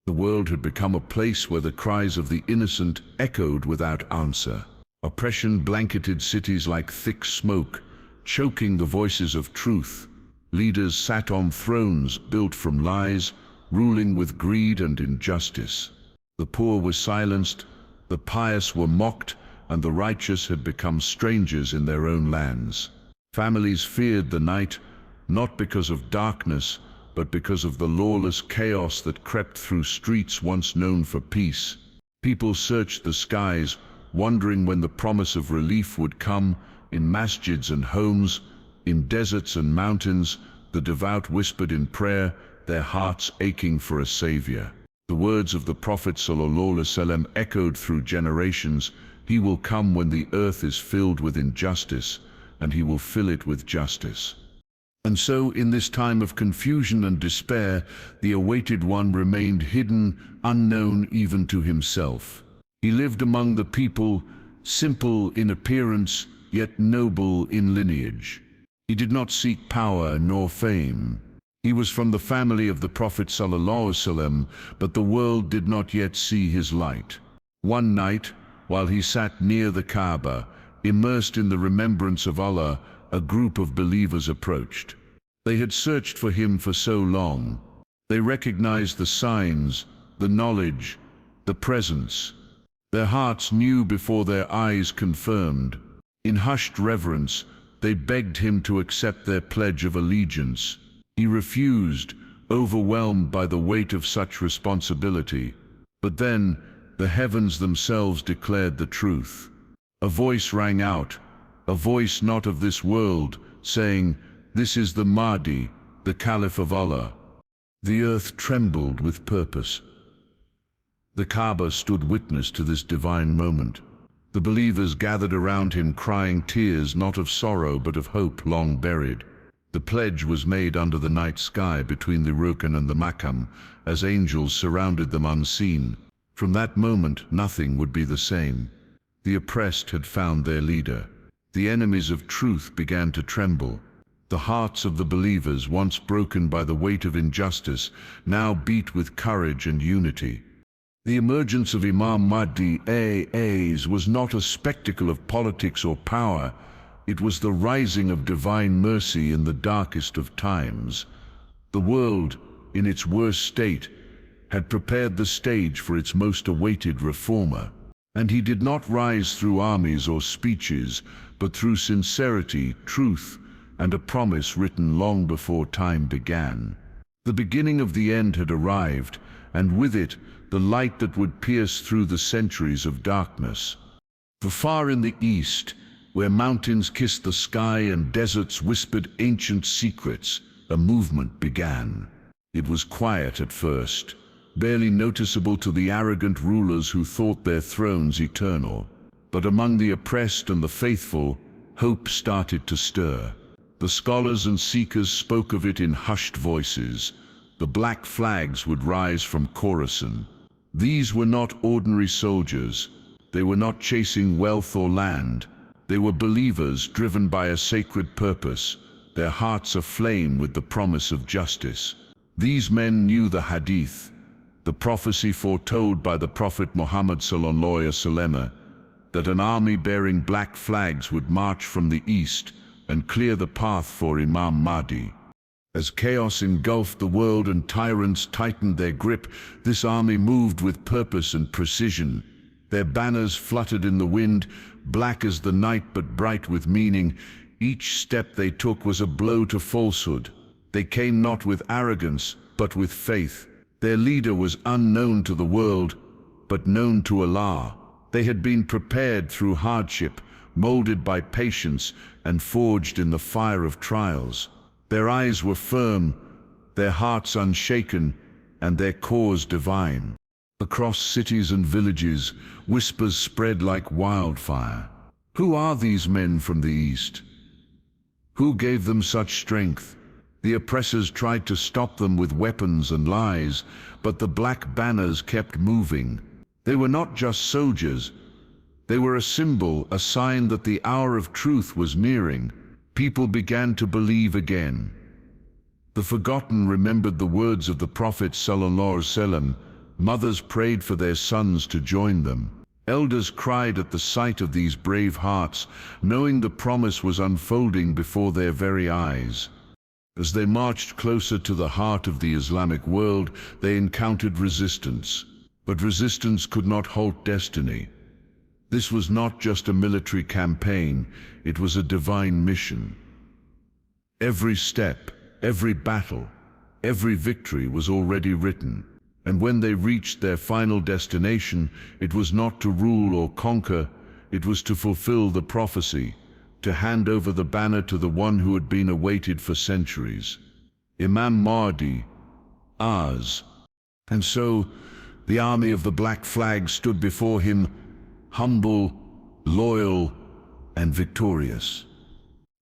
The world had become a place where the cries of the innocent echoed without answer. Oppression blanketed cities like thick smoke, choking the voices of truth. Leaders sat on thrones built from lies, ruling with greed and injustice. The poor were silenced, the pious were mocked, and the righteous had become strangers in their own lands. Families feared the night, not because of darkness, but because of the lawless chaos that crept through streets once known for peace. People searched the skies, wondering when the promise of relief would come. In masjids and homes, in deserts and mountains, the devout whispered in prayer, their hearts aching for a savior. The words of the Prophet ﷺ echoed through generations. He will come when the earth is filled with injustice, and he will fill it with justice. And so, in this time of confusion and despair, the awaited one remained hidden, unknown even to himself. He lived among the people, simple in appearance, yet noble in lineage. He did not seek power nor fame. He was from the family of the Prophet ﷺ, but the world did not yet see his light. One night, while he sat near the Kaaba, immersed in the remembrance of Allah, a group of believers approached. They had searched for him for so long. They recognized the signs, the knowledge, the presence. Their hearts knew before their eyes confirmed. In hushed reverence, they begged him to accept their pledge of allegiance. He refused, overwhelmed by the weight of such responsibility. But then, the heavens themselves declared the truth. A voice rang out, a voice not of this world, saying, "This is the Mahdi, the Caliph of Allah." The earth trembled with purpose. The Kaaba stood witness to this divine moment. The believers gathered around him crying tears not of sorrow but of hope long buried. The pledge was made under the night sky between the Rukn and the Maqam, as angels surrounded them unseen. From that moment nothing would be the same. The oppressed had found their leader. The enemies of truth began to tremble. The hearts of the believers, once broken by the weight of injustice, now beat with courage and unity. The emergence of Imam Mahdi was not a spectacle of politics or power. It was the rising of divine mercy in the darkest of times. The world, in its worst state, had prepared the stage for its most awaited reformer. And he did not rise through armies or speeches, but through sincerity, truth, and a promise written long before time began. The beginning of the end had arrived, and with it, the light that would pierce through the centuries of darkness. For far in the east, where mountains kissed the sky and deserts whispered ancient secrets, a movement began. It was quiet at first, barely noticeable to the arrogant rulers who thought their thrones eternal. But among the oppressed and the faithful, hope started to stir. The scholars and seekers spoke of it in hushed voices. The black flags would rise from Khorasan. These were not ordinary soldiers. They were not chasing wealth or land. They were believers driven by a sacred purpose, their hearts aflame with the promise of justice. These men knew the Hadith, the prophecy foretold by the Prophet Muhammad ﷺ, that an army bearing black flags would march from the east and clear the path for Imam Mahdi. As chaos engulfed the world and tyrants tightened their grip, this army moved with purpose and precision. Their banners fluttered in the wind, black as the night but bright with meaning. Each step they took was a blow to falsehood. They came not with arrogance, but with faith. Their leader was unknown to the world, but known to Allah. They had been prepared through hardship, molded by patience, and forged in the fire of trials. Their eyes were firm, their hearts unshaken, and their cause divine. Across cities and villages, whispers spread like wildfire. Who are these men from the east? Who gave them such strength? The oppressors tried to stop them with weapons and lies, but the black banners kept moving. They were not just soldiers. They were a symbol, a sign that the hour of truth was nearing. People began to believe again. The forgotten remembered the words of the Prophet ﷺ, Mothers prayed for their sons to join them. Elders cried at the sight of these brave hearts, knowing the promise was unfolding before their very eyes. As they marched closer to the heart of the Islamic world, they encountered resistance. But resistance could not halt destiny. This was not just a military campaign, it was a divine mission. Every step, every battle, every victory was already written. And when they reached their final destination, it was not to rule or conquer, it was to fulfill the prophecy, to hand over the banner to the one who had been awaited for centuries. Imam Mahdi, ours. And so, the army of the Black Flag stood before him, humble, loyal, and victorious.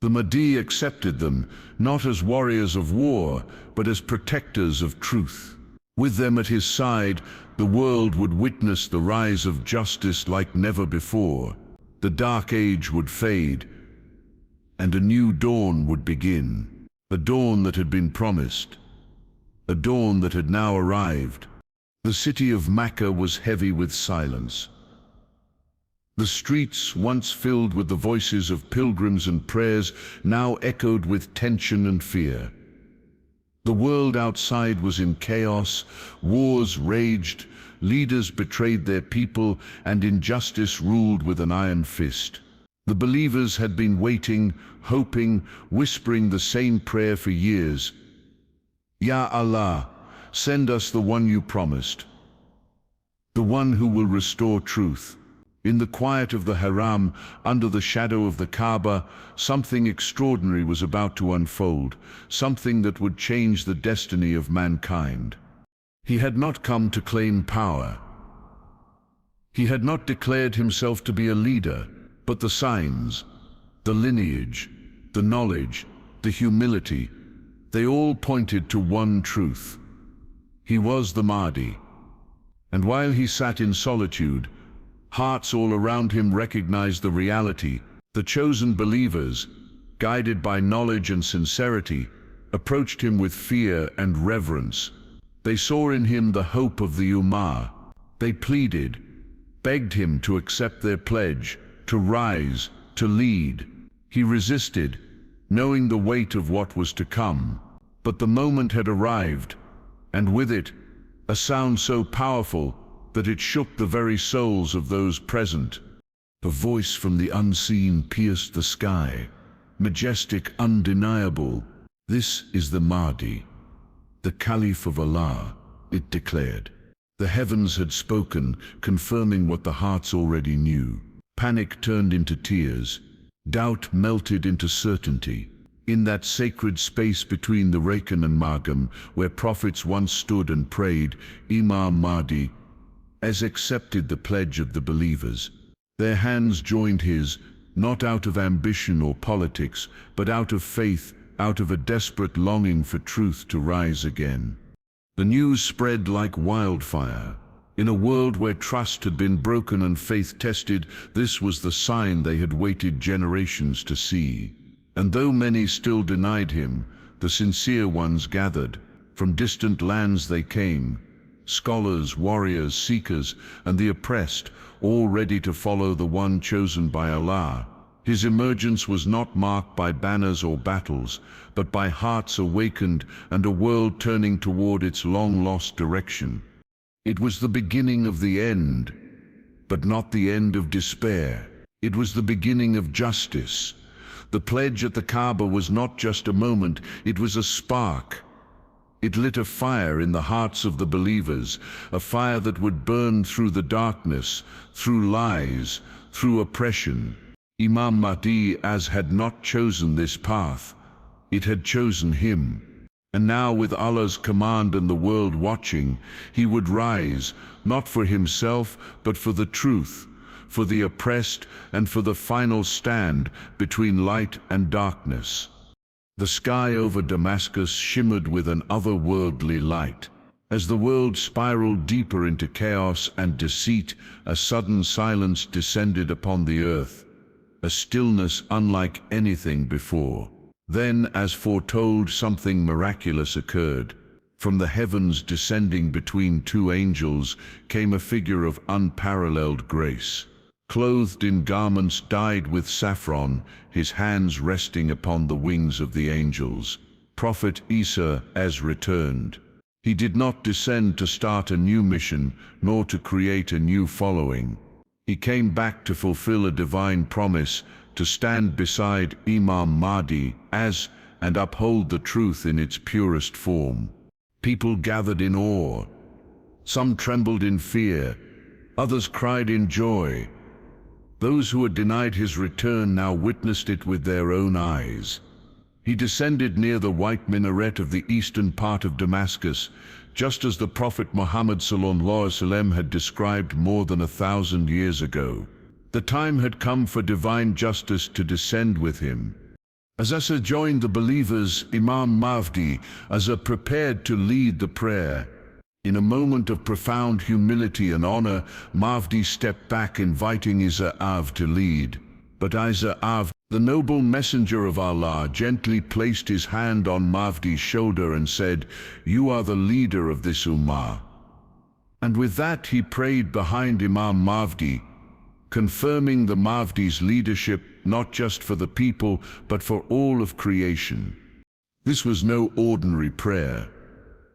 The Mahdi accepted them, not as warriors of war, but as protectors of truth. With them at his side, the world would witness the rise of justice like never before. The dark age would fade, and a new dawn would begin. A dawn that had been promised. A dawn that had now arrived. The city of Mecca was heavy with silence. The streets, once filled with the voices of pilgrims and prayers, now echoed with tension and fear. The world outside was in chaos, wars raged, leaders betrayed their people, and injustice ruled with an iron fist. The believers had been waiting, hoping, whispering the same prayer for years. Ya Allah, send us the one you promised, the one who will restore truth. In the quiet of the Haram, under the shadow of the Kaaba, something extraordinary was about to unfold, something that would change the destiny of mankind. He had not come to claim power. He had not declared himself to be a leader, but the signs, the lineage, the knowledge, the humility, they all pointed to one truth. He was the Mahdi. And while he sat in solitude, hearts all around him recognized the reality. The chosen believers, guided by knowledge and sincerity, approached him with fear and reverence. They saw in him the hope of the Ummah. They pleaded, begged him to accept their pledge, to rise, to lead. He resisted, knowing the weight of what was to come. But the moment had arrived, and with it, a sound so powerful that it shook the very souls of those present. A voice from the unseen pierced the sky, majestic, undeniable. This is the Mahdi, the Caliph of Allah, it declared. The heavens had spoken, confirming what the hearts already knew. Panic turned into tears, doubt melted into certainty. In that sacred space between the Recon and Magam, where prophets once stood and prayed, Imam Mahdi has accepted the pledge of the believers. Their hands joined his, not out of ambition or politics, but out of faith, out of a desperate longing for truth to rise again. The news spread like wildfire. In a world where trust had been broken and faith tested, this was the sign they had waited generations to see. And though many still denied him, the sincere ones gathered. From distant lands they came, scholars, warriors, seekers, and the oppressed, all ready to follow the one chosen by Allah. His emergence was not marked by banners or battles, but by hearts awakened and a world turning toward its long-lost direction. It was the beginning of the end, but not the end of despair. It was the beginning of justice. The pledge at the Kaaba was not just a moment, it was a spark. It lit a fire in the hearts of the believers, a fire that would burn through the darkness, through lies, through oppression. Imam Mahdi had not chosen this path, it had chosen him. And now, with Allah's command and the world watching, he would rise, not for himself, but for the truth, for the oppressed, and for the final stand between light and darkness. The sky over Damascus shimmered with an otherworldly light. As the world spiraled deeper into chaos and deceit, a sudden silence descended upon the earth, a stillness unlike anything before. Then, as foretold, something miraculous occurred. From the heavens descending between two angels came a figure of unparalleled grace. Clothed in garments dyed with saffron, his hands resting upon the wings of the angels, Prophet Isa has returned. He did not descend to start a new mission, nor to create a new following. He came back to fulfill a divine promise, to stand beside Imam Mahdi and uphold the truth in its purest form. People gathered in awe. Some trembled in fear, others cried in joy. Those who had denied his return now witnessed it with their own eyes. He descended near the white minaret of the eastern part of Damascus, just as the Prophet Muhammad ﷺ had described more than 1,000 years ago. The time had come for divine justice to descend with him. As Isa joined the believers, Imam Mahdi, Isa prepared to lead the prayer. In a moment of profound humility and honor, Mahdi stepped back, inviting Isa to lead. But Isa, the noble messenger of Allah, gently placed his hand on Mahdi's shoulder and said, "You are the leader of this ummah." And with that he prayed behind Imam Mahdi, confirming the Mahdi's leadership not just for the people, but for all of creation. This was no ordinary prayer.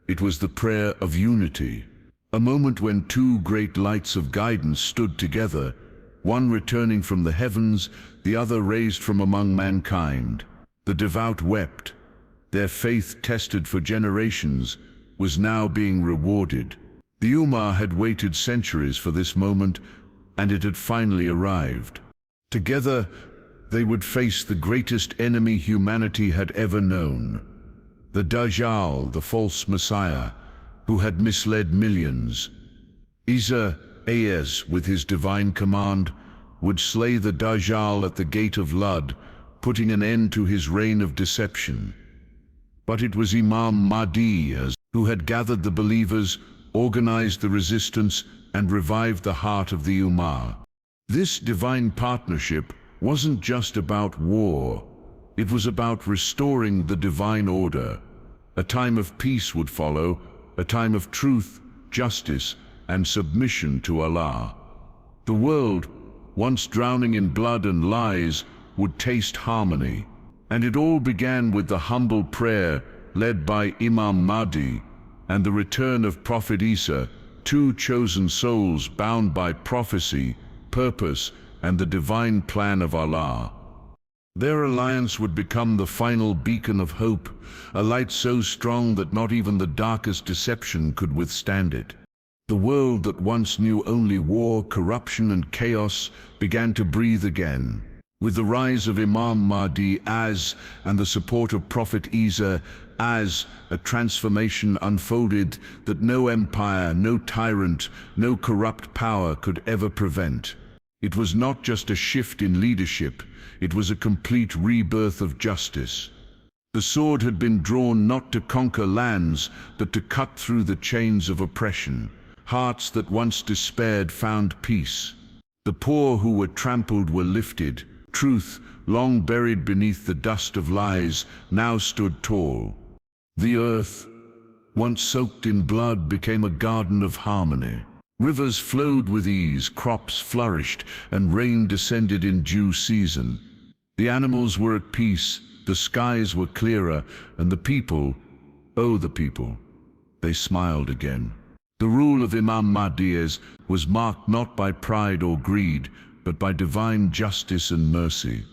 It was the prayer of unity, a moment when two great lights of guidance stood together, one returning from the heavens, the other raised from among mankind. The devout wept. Their faith, tested for generations, was now being rewarded. The Ummah had waited centuries for this moment, and it had finally arrived. Together, they would face the greatest enemy humanity had ever known. The Dajjal, the false Messiah, who had misled millions. Isa, with his divine command, would slay the Dajjal at the gate of Lud, putting an end to his reign of deception. But it was Imam Mahdi who had gathered the believers, organized the resistance, and revived the heart of the Ummah. This divine partnership wasn't just about war. It was about restoring the divine order. A time of peace would follow, a time of truth, justice, and submission to Allah. The world, once drowning in blood and lies, would taste harmony. And it all began with the humble prayer led by Imam Mahdi and the return of Prophet Isa, two chosen souls bound by prophecy, purpose, and the divine plan of Allah. Their alliance would become the final beacon of hope, a light so strong that not even the darkest deception could withstand it. The world that once knew only war, corruption, and chaos began to breathe again. With the rise of Imam Mahdi and the support of Prophet Isa a transformation unfolded that no empire, no tyrant, no corrupt power could ever prevent. It was not just a shift in leadership, it was a complete rebirth of justice. The sword had been drawn not to conquer lands, but to cut through the chains of oppression. Hearts that once despaired found peace. The poor who were trampled were lifted. Truth, long buried beneath the dust of lies, now stood tall. The earth, once soaked in blood, became a garden of harmony. Rivers flowed with ease, crops flourished, and rain descended in due season. The animals were at peace, the skies were clearer, and the people, they smiled again. The rule of Imam Mahdi was marked not by pride or greed, but by divine justice and mercy.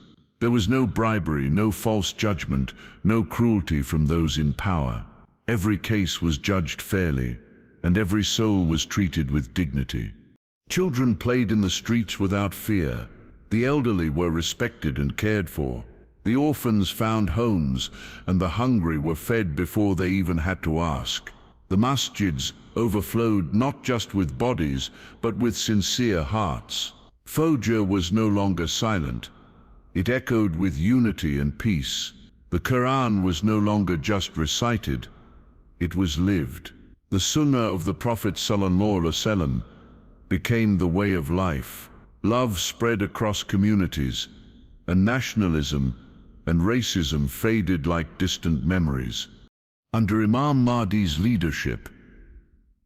There was no bribery, no false judgment, no cruelty from those in power. Every case was judged fairly, and every soul was treated with dignity. Children played in the streets without fear. The elderly were respected and cared for. The orphans found homes, and the hungry were fed before they even had to ask. The masjids overflowed not just with bodies, but with sincere hearts. Fajr was no longer silent. It echoed with unity and peace. The Quran was no longer just recited, it was lived. The Sunnah of the Prophet ﷺ became the way of life. Love spread across communities, and nationalism and racism faded like distant memories. Under Imam Mahdi's leadership,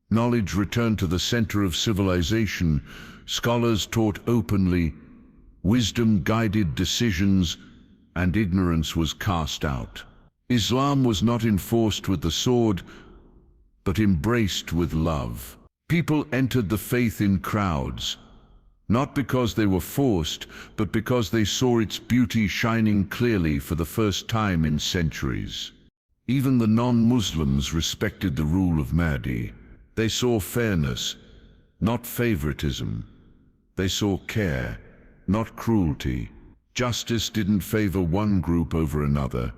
knowledge returned to the center of civilization. Scholars taught openly, wisdom guided decisions, and ignorance was cast out. Islam was not enforced with the sword, but embraced with love. People entered the faith in crowds, not because they were forced, but because they saw its beauty shining clearly for the first time in centuries. Even the non-Muslims respected the rule of Mahdi. They saw fairness, not favoritism. They saw care, not cruelty. Justice didn't favor one group over another.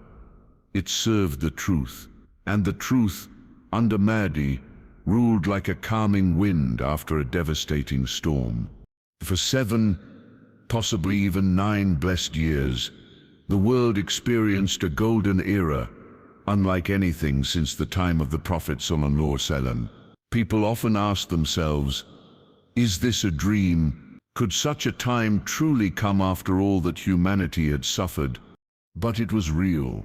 It served the truth. And the truth, under Mahdi, ruled like a calming wind after a devastating storm. For 7, possibly even 9 blessed years, the world experienced a golden era, unlike anything since the time of the Prophet ﷺ. People often ask themselves, is this a dream? Could such a time truly come after all that humanity had suffered? But it was real.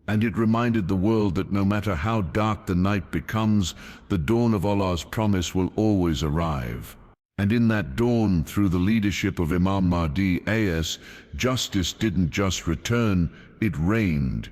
And it reminded the world that no matter how dark the night becomes, the dawn of Allah's promise will always arrive. And in that dawn, through the leadership of Imam Mahdi, justice didn't just return, it reigned.